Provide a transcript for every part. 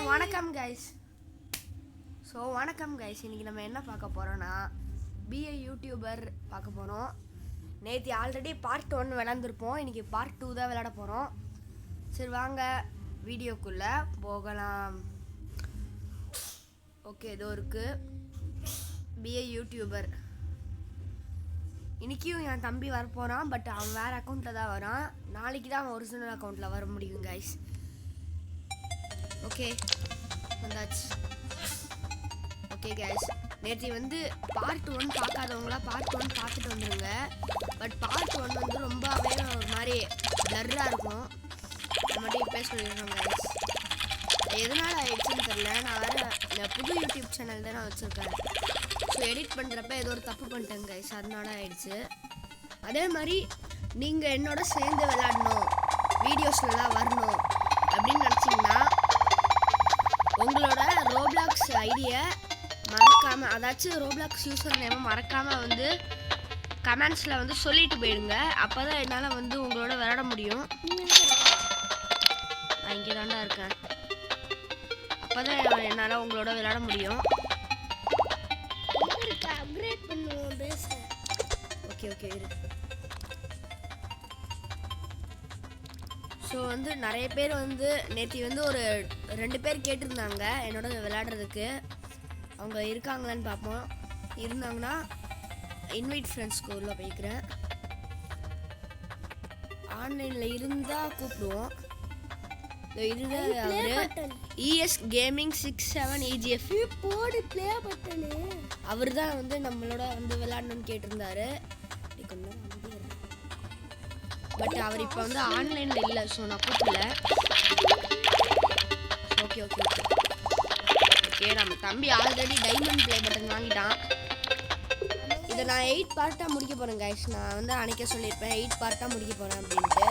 வணக்கம் கைஸ் இன்னைக்கு நம்ம என்ன பார்க்க போறோம்னா BA யூடியூபர் பார்க்க போறோம். நேற்று ஆல்ரெடி பார்ட் 1 விளையாண்டுருப்போம். இன்னைக்கு பார்ட் 2 தான் விளையாட போறோம். சரி வாங்க வீடியோக்குள்ள போகலாம். ஓகே இதோ இருக்கு BA யூடியூபர். இன்னைக்கும் என் தம்பி வர போறான். பட் அவன் வேற அக்கௌண்ட்ல தான் வரான். நாளைக்கு தான் அவன் ஒரிஜினல் அக்கௌண்ட்ல வர முடியும் கைஸ். ஓகே வந்தாச்சு. ஓகே கைஸ் நேற்று வந்து பார்ட் 1 பார்க்காதவங்களா பார்ட் 1 பார்த்துட்டு வந்துடுங்க. பட் பார்ட் 1 வந்து ரொம்பவே ஒரு மாதிரி பிளர்ராக இருக்கும். நான் மட்டும் இப்போ சொல்லிடுறோம் கைஸ். எதனால் ஆயிடுச்சுன்னு தெரியல. நான் வேறு இந்த புது யூடியூப் சேனல் தான் நான் வச்சுருக்கேன். ஸோ எடிட் பண்ணுறப்ப ஏதோ ஒரு தப்பு பண்ணிட்டேன் கைஸ், அதனால ஆயிடுச்சு. அதே மாதிரி நீங்கள் என்னோட சேர்ந்து விளையாடணும், வீடியோஸ்லாம் வரணும் அப்படின்னு நினச்சிங்கன்னா உங்களோட ரோப்ளாக்ஸ் ஐடியை மறக்காமல், அதாச்சும் ரோப்ளாக்ஸ் யூசர் நேமை மறக்காமல் வந்து கமெண்ட்ஸில் வந்து சொல்லிட்டு போயிடுங்க. அப்போ தான் என்னால் வந்து உங்களோட விளையாட முடியும். நான் இங்கே தாண்டா இருக்கேன். அப்போ தான் என்னால் உங்களோட விளையாட முடியும். ஓகே ஓகே இரு. ஸோ வந்து நிறைய பேர் வந்து நேற்று வந்து ஒரு 2 பேர் கேட்டிருந்தாங்க என்னோட விளையாடுறதுக்கு. அவங்க இருக்காங்களான்னு பார்ப்போம். இருந்தாங்கன்னா இன்வைட் ஃப்ரெண்ட்ஸ்க்கு உள்ள போய்க்கிறேன். ஆன்லைனில் இருந்தால் கூப்பிடுவோம். இதுதான் அவர் ES Gaming 67 EGF அவர் தான் வந்து நம்மளோட வந்து விளையாடணும்னு கேட்டிருந்தாரு. பட் அவர் இப்போ வந்து ஆன்லைனில் இல்லை. ஸோ நான் கூப்பிடல. ஓகே ஓகே ஓகே ஓகே நம்ம தம்பி ஆல்ரெடி டைமண்ட் ப்ளே பட்டன் வாங்கிட்டான். இதை நான் 8 பார்ட்டாக முடிக்க போகிறேன் கைஸ். நான் வந்து அன்றைக்கே சொல்லியிருப்பேன் 8 பார்ட்டாக முடிக்க போகிறேன் அப்படின்ட்டு.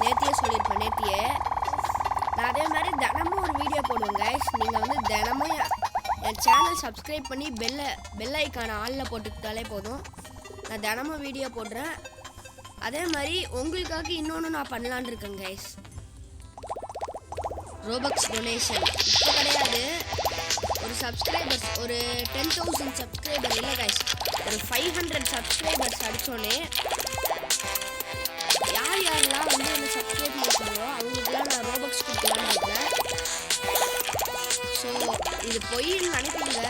நேற்றையே சொல்லியிருப்பேன். நேற்றையே நான் அதே மாதிரி தினமும் ஒரு வீடியோ போடுவேன் கைஸ். நீங்கள் வந்து தினமும் என் சேனல் சப்ஸ்கிரைப் பண்ணி பெல் ஐக்கான ஆளில் போட்டுக்கிட்டாலே போதும். நான் தினமும் வீடியோ போடுறேன். அதே மாதிரி உங்களுக்காக இன்னொன்று நான் பண்ணலான் இருக்கேன் கைஸ். ரோபக்ஸ் டொனேஷன் இப்போ கிடையாது. ஒரு சப்ஸ்கிரைபர்ஸ் ஒரு 10,000 சப்ஸ்கிரைபர் இல்லை கைஸ், ஒரு 500 சப்ஸ்கிரைபர்ஸ் அடித்தோன்னே யாரெல்லாம் வந்து என்ன சப்ஸ்கிரைப் பண்ணுறோ அவங்களுக்குலாம் நான் ரோபக்ஸ் கொடுக்கலான்னு இருக்கேன். ஸோ இது பொய்ன்னு நினைப்பீங்க,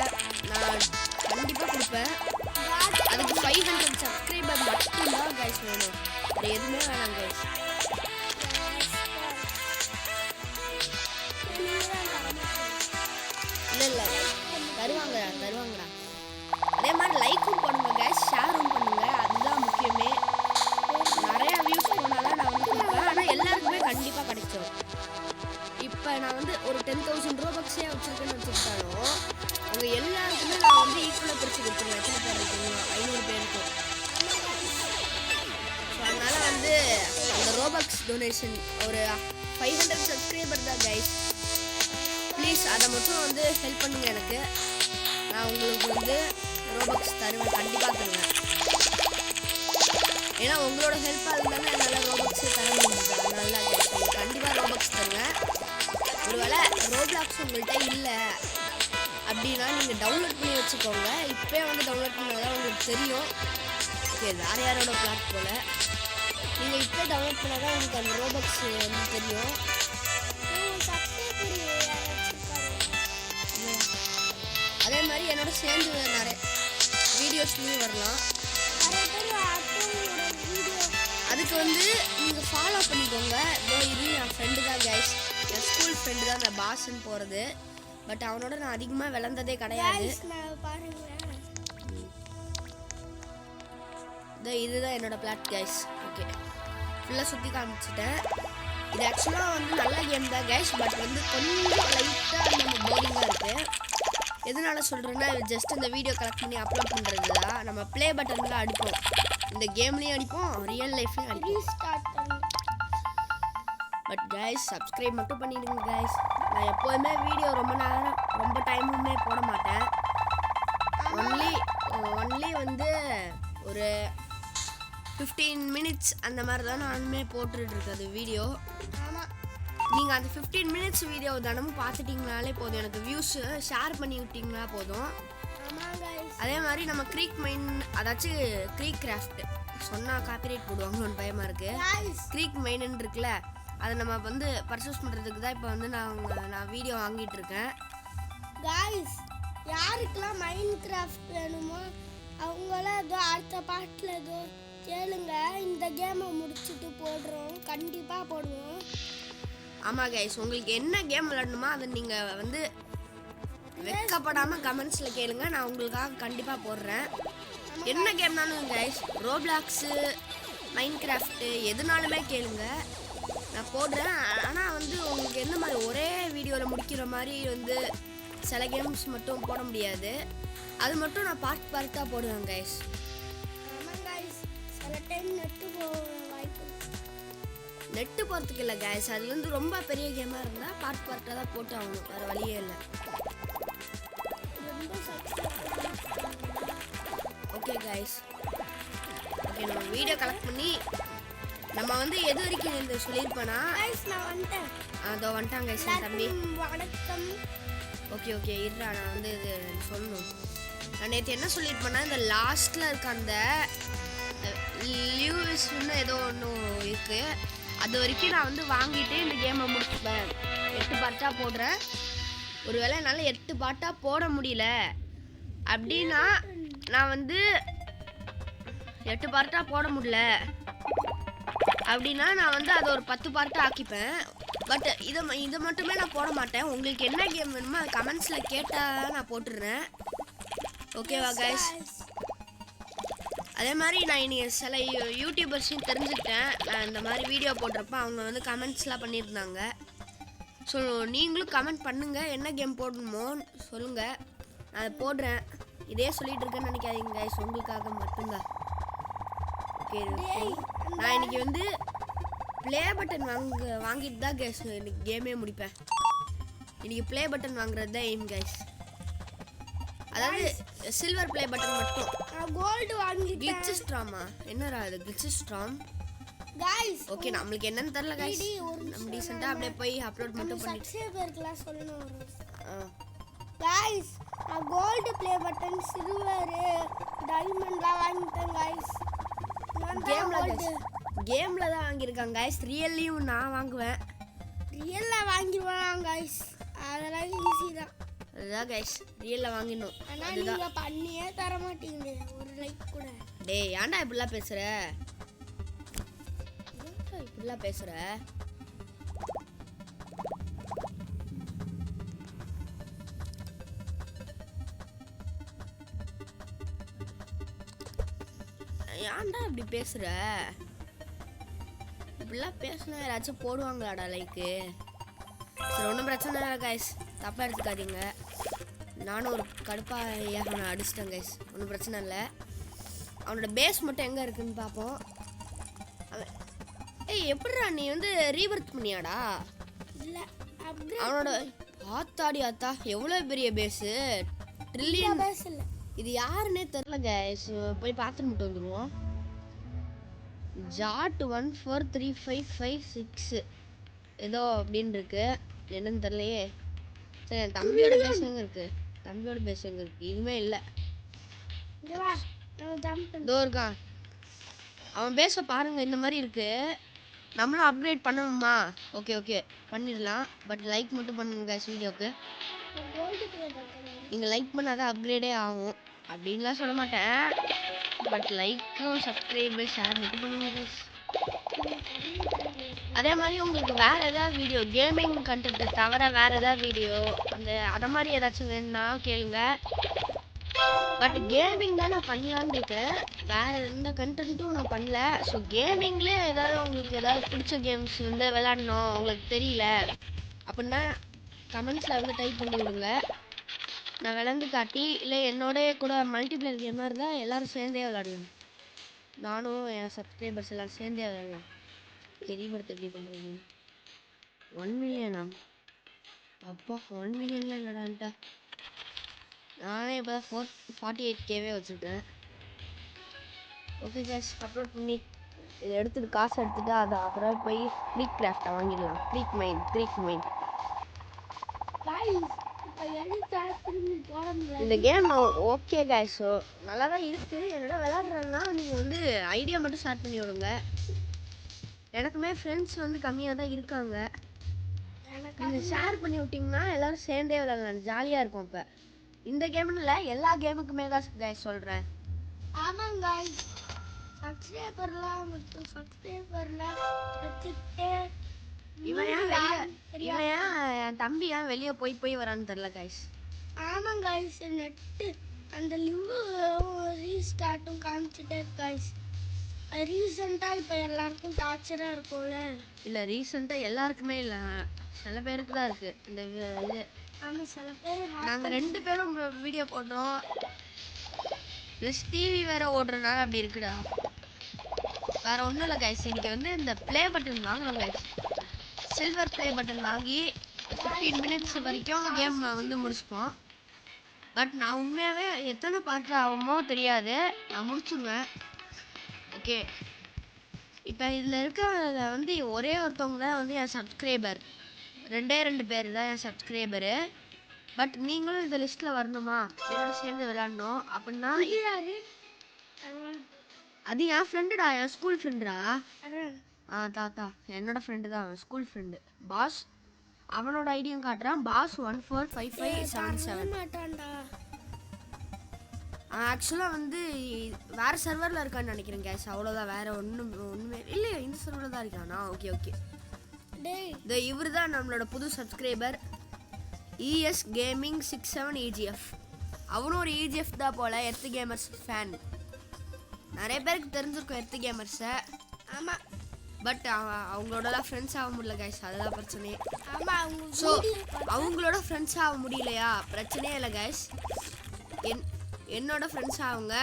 நான் கண்டிப்பாக கொடுப்பேன். அதுக்கு 500 சப்ஸ்கிரைபர் மட்டும்தான் கைஸ் வேணும், அது எதுவுமே வேணாம் கைஸ். இல்லை தருவாங்கடா. அதே மாதிரி லைக்கும் பண்ணுங்க கைஸ், ஷேரும் பண்ணுங்க. அதுதான் முக்கியமே. நிறையா வியூஸ் போனாலும் நான் வந்து கொடுப்பேன். ஆனால் எல்லாருக்குமே கண்டிப்பாக கிடைக்கும். இப்போ நான் வந்து ஒரு 10,000 ரோபக்ஸே வச்சுருக்கேன்னு வச்சுக்கிட்டாலும் அவங்க எல்லாருக்குமே நான் வந்து ஈக்குவலாக பிரித்து கொடுத்துருவேன். எத்தனை பேர் இருக்கீங்க? 500 பேருக்கு. ஸோ அதனால் வந்து அந்த ரோபக்ஸ் டொனேஷன் ஒரு 500 சப்ஸ்கிரைபர் தான் கைஸ். ப்ளீஸ் அதை மட்டும் வந்து ஹெல்ப் பண்ணுங்க எனக்கு. நான் உங்களுக்கு வந்து ரோபக்ஸ் தருவேன், கண்டிப்பாக தருவேன். ஏன்னா உங்களோட ஹெல்ப்பாக இருந்தாலும் என்னால் ரோபக்ஸே தர முடியுது. அதனால கைஸ் உங்களுக்கு கண்டிப்பாக ரோபக்ஸ் தருவேன். ஒருவேளை ரோப்ளாக்ஸ் உங்கள்கிட்ட இல்லை அப்படின்னா நீங்கள் டவுன்லோட் பண்ணி வச்சுக்கோங்க. இப்போ வந்து டவுன்லோட் பண்ணால் தான் உங்களுக்கு தெரியும். ஓகே வேறு யாரோட பிளாட் போல் நீங்கள் இப்போ டவுன்லோட் பண்ணால் தான் உங்களுக்கு அந்த ரோபக்ஸ் வந்து தெரியும். அதே மாதிரி என்னோட சேர்ந்து நிறைய வீடியோஸ்லேயும் வரலாம். அதுக்கு வந்து நீங்கள் ஃபாலோ பண்ணிக்கோங்க. இதோ இது என் ஃப்ரெண்டு தான் கைஸ், என் ஸ்கூல் ஃப்ரெண்டு தான், அந்த பாஸ்ன்னு போகிறது. பட் அவனோட நான் அதிகமாக விளந்ததே கிடையாது. இதுதான் என்னோட பிளாட் கைஸ். ஓகே ஃபுல்லாக சுற்றி காமிச்சிட்டேன். இது ஆக்சுவலாக வந்து நல்ல கேம் தான் கைஸ். பட் வந்து கொஞ்சம் லைட்டாக நம்ம போரிங்காக இருக்குது. எதனால சொல்கிறேன்னா ஜஸ்ட் இந்த வீடியோ கலெக்ட் பண்ணி அப்லோட் பண்ணுறது தான். நம்ம ப்ளே பட்டனில் அடிப்போம், இந்த கேம்லேயும் அடிப்போம், ரியல் லைஃப்லையும் அடிப்போம். பட் கைஸ் சப்ஸ்கிரைப் மட்டும் பண்ணிடுங்க கைஸ். நான் எப்போதுமே வீடியோ ரொம்ப டைமுமே போட மாட்டேன். ஒன்லி வந்து ஒரு 15 மினிட்ஸ் அந்த மாதிரி தான் நானுமே போட்டுட்ருக்கது வீடியோ. நீங்கள் அந்த 15 மினிட்ஸ் வீடியோ தினமும் பார்த்துட்டிங்கனாலே போதும், எனக்கு வியூஸ் ஷேர் பண்ணி விட்டிங்கன்னா போதும். அதே மாதிரி நம்ம க்ரீக் மைன், அதாச்சும் க்ரீக் கிராஃப்ட் சொன்னால் காப்பிரைட் போடுவாங்களோன்னு பயமாக இருக்குது. க்ரீக் மைனுன்னு இருக்குல்ல, அதை நம்ம வந்து பர்ச்சேஸ் பண்ணுறதுக்கு தான் இப்போ வந்து நான் வீடியோ வாங்கிட்டு இருக்கேன். காய்ஸ், யாருக்கெல்லாம் மைண்ட் கிராஃப்ட் வேணுமோ அவங்களாம் ஏதோ அடுத்த பாட்டில் ஏதோ கேளுங்க. இந்த கேமை முடிச்சுட்டு போடுறோம், கண்டிப்பாக போடுவோம். ஆமாம் கைஸ், உங்களுக்கு என்ன கேம் விளையாடணுமோ அதை நீங்கள் வந்து வெக்கப்படாமல் கமெண்ட்ஸில் கேளுங்க, நான் உங்களுக்காக கண்டிப்பாக போடுறேன். என்ன கேம்னாலும் கைஸ், ரோப்ளாக்ஸு, மைண்ட் கிராஃப்ட்டு எதுனாலுமே கேளுங்க, நான் போடுறேன். ஆனால் வந்து உங்களுக்கு எந்த மாதிரி ஒரே வீடியோவில் முடிக்கிற மாதிரி வந்து சில கேம்ஸ் மட்டும் போட முடியாது, அது மட்டும் நான் பார்ட்டாக போடுவேன் கைஸ். சில டைம் நெட்டு போகிறதுக்கு இல்லை கைஸ், அது வந்து ரொம்ப பெரிய கேமாக இருந்தால் பார்ட்டாக தான் போட்டு ஆகணும், வேறு வழியே இல்லை. ஓகே கைஸ், ஓகே நம்ம வீடியோ கலெக்ட் பண்ணி நம்ம வந்து எது வரைக்கும் இந்த சொல்லியிருப்பேன்னா நான் வந்துட்டேன். அதோ வந்துட்டாங்க கைஸ் தம்பி. வணக்கம். ஓகே இருடா, நான் வந்து இது சொல்லணும். நான் நேற்று என்ன சொல்லியிருப்பேன்னா, இந்த லாஸ்ட்டில் இருக்க அந்த லியூஸ்ன்னு ஏதோ ஒன்று இருக்குது, அது வரைக்கும் நான் வந்து வாங்கிட்டு இந்த கேமை முடிச்சுப்பேன். 8 பார்ட்டாக போடுறேன். ஒருவேளை என்னால் 8 பார்ட்டாக போட முடியல அப்படின்னா நான் வந்து 8 பார்ட்டாக போட முடியல அப்படின்னா நான் வந்து அதை ஒரு 10 பார்ட்டாக ஆக்கிப்பேன். பட் இதை மட்டுமே நான் போட மாட்டேன். உங்களுக்கு என்ன கேம் வேணுமோ அது கமெண்ட்ஸில் கேட்டால் நான் போட்டுடுறேன். ஓகேவா கைஸ்? அதே மாதிரி நான் இன்றைக்கி சில யூடியூபர்ஸையும் தெரிஞ்சுக்கிட்டேன். நான் இந்த மாதிரி வீடியோ போடுறப்ப அவங்க வந்து கமெண்ட்ஸ்லாம் பண்ணியிருந்தாங்க. ஸோ நீங்களும் கமெண்ட் பண்ணுங்கள், என்ன கேம் போடணுமோன்னு சொல்லுங்கள், நான் அதை போடுறேன். இதே சொல்லிட்டு இருக்கேன்னு நினைக்காதீங்க கைஸ், உங்களுக்காக மட்டும்தான். ஓகே, நான் இன்னைக்கு வந்து ப்ளே பட்டன் வாங்கிட்டு தான் கைஸ் இன்னைக்கு கேமே முடிப்பேன். இன்னைக்கு ப்ளே பட்டன் வாங்குறது தான் எய்ம் கைஸ். அதாவது சில்வர் ப்ளே பட்டன் மட்டும். கோல்டு வாங்கிட்டேன். கிளிட்ச் ஸ்ட்ராமா? என்னடா அது கிளிட்ச் ஸ்ட்ராம்? गाइस ஓகே, நம்மளுக்கு என்னன்னு தெரியல गाइस. நம்ம டீசன்ட்டா அப்படியே போய் அப்லோட் மட்டும் பண்ணிட்டு சப்ஸ்கிரைபர்க்கெல்லாம் சொல்லணும். गाइस நான் கோல்ட் ப்ளே பட்டன், சில்வர், டைமண்ட்லாம் வாங்கிட்டேன் गाइस. கேம்ல தான் வாங்கியிருக்காங்க गाइस. ரியல்லியும் நான் வாங்குவேன். ரியல்ல வாங்கிடுவேன் गाइस. அதெல்லாம் ஈஸி தான். அதுதான் गाइस, ரியல்ல வாங்கினோம். ஆனா நீங்க பண்ணியே தர மாட்டீங்க ஒரு லைக் கூட. டேய் ஏன்டா இப்படிலாம் பேசுற? இப்படிலாம் பேசுற? ஏன்டா இப்படி பேசுற? இப்படிலாம் பேசுனா யாராச்சும் போடுவாங்களாடா லைக்கு? சரி, ஒன்றும் பிரச்சனை இல்லை கைஸ், தப்பாக எடுத்துக்காதீங்க. நானும் ஒரு கடுப்பாக அவனை அடிச்சிட்டேன் கைஸ், ஒன்றும் பிரச்சனை இல்லை. அவனோட பேஸ் மட்டும் எங்கே இருக்குன்னு பார்ப்போம். அவன் எப்படிடா நீ வந்து ரீபர்த் பண்ணியாடா? இல்லை, அவனோட ஆத்தாடி ஆத்தா எவ்வளோ பெரிய பேஸு, ட்ரில்லியன் பேஸ் இல்லை. இது யாருன்னே தெரில கைஸ், போய் பார்த்துட்டு மட்டும் வந்துடுவோம். ஜாட் 143556 ஏதோ அப்படின்னு இருக்கு, என்னன்னு தெரியலையே. சரி, என் தம்பியோட பேஸ் எங்கே இருக்கு? தம்பியோட பேஸ் எங்கே இருக்கு? இதுவுமே இல்லை. இதோ இருக்கான். அவன் பேச பாருங்க, இந்த மாதிரி இருக்கு. நம்மளும் அப்கிரேட் பண்ணணுமா? ஓகே ஓகே பண்ணிடலாம். பட் லைக் மட்டும் பண்ணுங்க கைஸ் வீடியோக்கு. நீங்கள் லைக் பண்ணாதான் அப்கிரேடே ஆகும் அப்படின்லாம் சொல்ல மாட்டேன். பட் லைக்கும் சப்ஸ்கிரைபர் ஷேர் மட்டும் பண்ணுங்க கைஸ். அதே மாதிரி உங்களுக்கு வேறு ஏதாவது வீடியோ, கேமிங் கண்டென்ட் தவிர வேறு ஏதாவது வீடியோ அதை மாதிரி ஏதாச்சும் வேணும்னா கேளுங்க. பட் கேமிங் தான் நான் பண்ணலான்னு இருக்கேன், வேறு எந்த கண்டென்ட்டும் நான் பண்ணல. ஸோ கேமிங்லேயே ஏதாவது உங்களுக்கு ஏதாவது பிடிச்ச கேம்ஸ் வந்து விளாடணும் உங்களுக்கு தெரியல அப்படின்னா கமெண்ட்ஸில் வந்து டைப் பண்ணி விடுங்க, நான் விளாண்டு காட்டி. இல்லை என்னோட கூட மல்டிப்ளேயர் கேமாக இருந்தால் எல்லோரும் சேர்ந்தே விளாடுவேன். நானும் என் சப்ஸ்கிரைபர்ஸ் எல்லோரும் சேர்ந்தே விளாடுவேன். தெரியப்படுத்த எப்படி பண்ணுறீங்க? 1 மில்லியனா? அப்பா 1 மில்லியன்லாம் இல்லைடான்ட்டா. நானே இப்போ தான் 48K வச்சுருக்கேன். ஓகே கேஸ், அப்லோட் பண்ணி இதை எடுத்துட்டு காசு எடுத்துட்டு அதை அப்புறம் போய் க்ரீக் கிராஃப்டை வாங்கிடலாம். க்ரீக் மைன். இந்த கேம் ஓகே கைஸ். ஸோ நல்லா தான் இருக்குது. என்னோட விளாட்றதுனா நீங்கள் வந்து ஐடியா மட்டும் ஷேர் பண்ணி விடுங்க. எனக்குமே ஃப்ரெண்ட்ஸ் வந்து கம்மியாக தான் இருக்காங்க. நீங்கள் ஷேர் பண்ணி விட்டிங்கன்னா எல்லோரும் சேர்ந்தே விளாட்லாம். ஜாலியாக இருக்கும். இப்போ இந்த கேம்னு இல்லை, எல்லா கேமுக்குமே தான் கைஸ் சொல்கிறேன். ஆமாங்க கைஸ், சப்ஸ்கிரைபர்லாம் வச்சுக்கிட்டே இவன் என் தம்பி ஏன் வெளியே போய் வரான்னு தெரில கைஸ். ஆமாங்க கைஸ், நெட்டு அந்த லிவ்வு ரீஸ்டார்ட்டும் காமிச்சிட்டே கைஸ். ரீசெண்டாக இப்போ எல்லாருக்கும் டார்ச்சராக இருக்கும்ல. இல்லை, ரீசெண்டாக எல்லாருக்குமே இல்லை, சில பேருக்கு தான் இருக்குது இந்த இது. ஆமாம், சில பேர். நாங்கள் 2 பேரும் வீடியோ போடுறோம், ப்ளஸ் டிவி வேறு ஓடுறதுனால அப்படி இருக்குடா. வேறு ஒன்றும் இல்லை கைஸ். இன்றைக்கி வந்து இந்த ப்ளே பட்டன் வாங்கணும் கைஸ். சில்வர் ப்ளே பட்டன் வாங்கி 15 மினிட்ஸ் வரைக்கும் கேம் வந்து முடிச்சுப்போம். பட் நான் உண்மையாகவே எத்தனை பார்ட் ஆகுமோ தெரியாது, நான் முடிச்சுடுவேன். ஓகே, இப்போ இதில் இருக்கிற வந்து ஒரே ஒருத்தவங்க தான் வந்து என் சப்ஸ்கிரைபர். 2 பேர் தான் என் சப்ஸ்கிரைபரு. பட் நீங்களும் இந்த லிஸ்ட்டில் வரணுமா, என்னோட சேர்ந்து விளையாடணும் அப்படின்னா, அது என் ஃப்ரெண்டுடா, என் ஸ்கூல் ஃப்ரெண்டுடா. தாத்தா என்னோட ஃப்ரெண்டு தான், ஸ்கூல் ஃப்ரெண்டு பாஸ். அவனோட ஐடியும் காட்டுறான், பாஸ் 145577. ஆக்சுவலாக வந்து வேறு சர்வரில் இருக்கான்னு நினைக்கிறேன் கேஸ். அவ்வளோதான், வேறு ஒன்றுமே இல்லையா, இந்த சர்வரில் தான் இருக்கானா. ஓகே. இந்த இவர் தான் நம்மளோட புது சப்ஸ்கிரைபர், இஎஸ் கேமிங் 67 EGF. அவனும் ஒரு EGF தான் போல், எர்த் கேமர்ஸ் ஃபேன். நிறைய பேருக்கு தெரிஞ்சிருக்கும் எர்த் கேமர்ஸை. ஆமாம், பட் அவங்களோடலாம் ஃப்ரெண்ட்ஸ் ஆக முடியல கைஸ், அதுதான் பிரச்சனையே. ஆமாம், ஸோ அவங்களோட ஃப்ரெண்ட்ஸ் ஆக முடியலையா, பிரச்சனையே இல்லை கைஸ். என்னோட ஃப்ரெண்ட்ஸ் ஆகுங்க.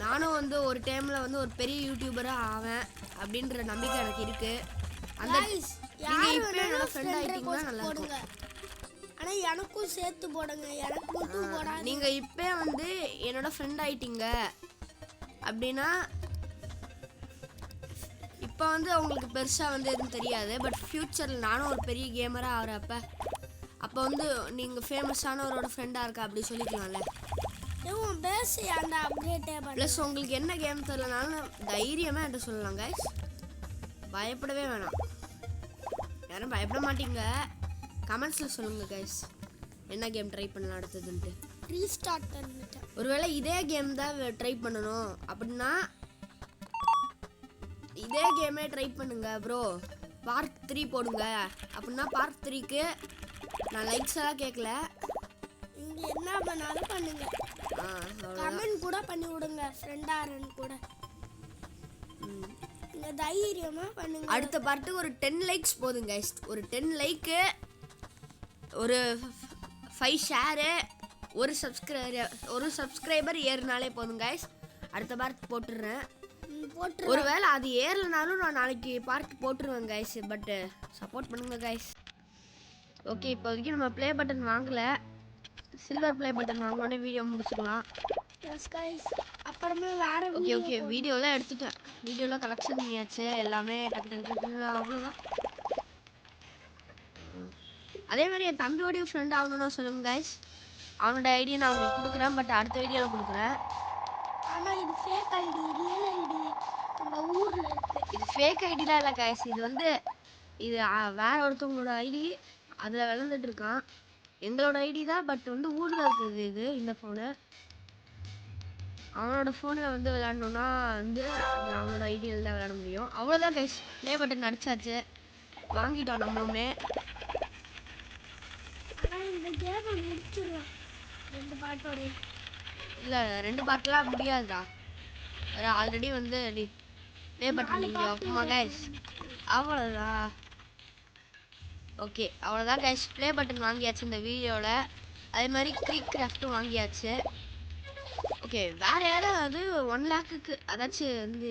நானும் வந்து ஒரு டைமில் வந்து ஒரு பெரிய யூடியூபராக ஆவேன் அப்படின்ற நம்பிக்கை எனக்கு இருக்குது. அந்த நீங்கள் இப்போ என்னோட ஃப்ரெண்ட் ஆகிட்டீங்கன்னா நல்லா இருக்கும். ஆனால் எனக்கும் சேர்த்து போடுங்க, எனக்கு மட்டும் போடாது. நீங்கள் இப்போ வந்து என்னோட ஃப்ரெண்ட் ஆகிட்டீங்க அப்படின்னா இப்போ வந்து அவங்களுக்கு பெருசாக வந்து எதுவும் தெரியாது. பட் ஃப்யூச்சரில் நானும் ஒரு பெரிய கேமராக ஆகிறப்ப அப்போ வந்து நீங்கள் ஃபேமஸானவரோட ஃப்ரெண்டாக இருக்கா அப்படி சொல்லிக்கலாம்ல. ப்ளஸ் உங்களுக்கு என்ன கேம் தெரியலனாலும் தைரியமாக என்கிட்ட சொல்லலாம் கைஸ், பயப்படவே வேணாம். யாரும் பயப்பட மாட்டீங்க. கமெண்ட்ஸில் சொல்லுங்கள் கைஸ் என்ன கேம் ட்ரை பண்ணலாம் அடுத்ததுன்ட்டு. ரீஸ்டார்ட் பண்ணிட்டேன். ஒருவேளை இதே கேம் தான் ட்ரை பண்ணணும் அப்படின்னா இதே கேமே ட்ரை பண்ணுங்க ப்ரோ. பார்ட் 3 போடுங்க அப்படின்னா பார்ட் 3க்கு நான் லைக்ஸ் எல்லாம் கேட்கல, நீங்கள் என்ன பண்ணாலும் பண்ணுங்க. கமெண்ட் கூட பண்ணி விடுங்க, ஃப்ரெண்டாரன் கூட. நீங்கள் தைரியமாக பண்ணுங்க. அடுத்த பார்ட்டுக்கு ஒரு 10 லைக்ஸ் போதுங்க கைஸ். ஒரு 10 லைக்கு, ஒரு 5 ஷேரு, ஒரு சப்ஸ்கிரைபர் ஏறினாலே போதும் கைஸ். அடுத்த பார்ட் போட்டுடுறேன். ஒருவேளை அது ஏறலனாலும் நான் நாளைக்கு பார்ட் போட்டுருவேன் கைஸ். பட்டு சப்போர்ட் பண்ணுங்க கைஸ். ஓகே, இப்போதைக்கு நம்ம ப்ளே பட்டன் வாங்கலை, சில்வர் ப்ளே பட்டன் வாங்கினோடனே வீடியோ முடிச்சுக்கலாம். அப்புறமே வேறு ஓகே வீடியோலாம் எடுத்துட்டேன், வீடியோலாம் கலெக்ஷன் பண்ணியாச்சு, எல்லாமே டக்கு அவ்வளோதான். அதே மாதிரி என் தம்பியோடைய ஃப்ரெண்ட் ஆகணும்னு சொல்லுங்க கைஸ். அவனோட ஐடியா நான் உங்களுக்கு கொடுக்குறேன், பட் அடுத்த வீடியோவில் கொடுக்குறேன். ஆனால் இது ஃபேக் ஐடி, ரியல் ஐடி நம்ம ஊரில் இருக்குது. இது ஃபேக் ஐடிலாம் இல்லை கைஸ், இது வந்து இது வேற ஒருத்தவங்களோட ஐடி, அதில் விளையாண்டுட்டு இருக்கான். எங்களோட ஐடி தான், பட் வந்து ஊரில் இருக்குது இது. இந்த ஃபோனு அவனோட ஃபோனில் வந்து விளையாடணுன்னா வந்து அவனோட ஐடியில் தான் விளையாட முடியும். அவ்வளோதான் கைஸ், ப்ளே பட்டன் அடிச்சாச்சு, வாங்கிட்டோம் நம்மளுமே. ஆனால் இந்த கேமை முடிச்சிடலாம் 2 பாட்டோடைய. இல்லை 2 பார்ட்லாம் முடியாதுடா, ஆல்ரெடி வந்து ப்ளே பட்டன் அப்புறமா கைஸ். அவ்வளோதான். ஓகே அவ்வளோதான் கைஸ், ப்ளே பட்டன் வாங்கியாச்சு இந்த வீடியோவில். அதே மாதிரி க்ரீக் கிராஃப்ட்டும் வாங்கியாச்சு. ஓகே, வேறு யாராவது 1 லேக்குக்கு அதாச்சும் வந்து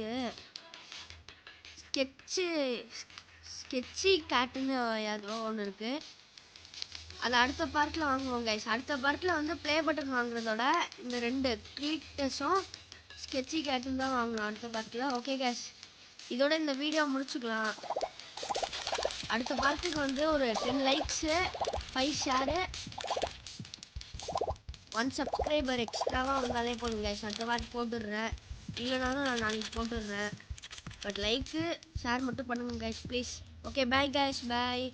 ஸ்கெட்சி கேட்டுன்னு ஏதோ ஒன்று இருக்குது, அது அடுத்த பார்ட்டில் வாங்குவோம் கைஸ். அடுத்த பார்ட்டில் வந்து ப்ளே பட்டன் வாங்குறதோட இந்த 2 க்ரீட்டஸும் ஸ்கெட்சி கேட்டுன்னு தான் வாங்கணும் அடுத்த பார்ட்டில். ஓகே கைஸ், இதோட இந்த வீடியோ முடிச்சுக்கலாம். அடுத்த பார்ட்டுக்கு வந்து ஒரு 10 லைக்ஸு, 5 ஷேரு, 1 சப்ஸ்கிரைபர் எக்ஸ்ட்ராவாக வந்தாலே போதும் கைஸ். அடுத்த பார்ட் போட்டுடுறேன், இல்லைனாலும் நான் நாளைக்கு போட்டுடுறேன். பட் லைக்கு ஷேர் மட்டும் பண்ணுங்க guys please. Okay bye guys, bye.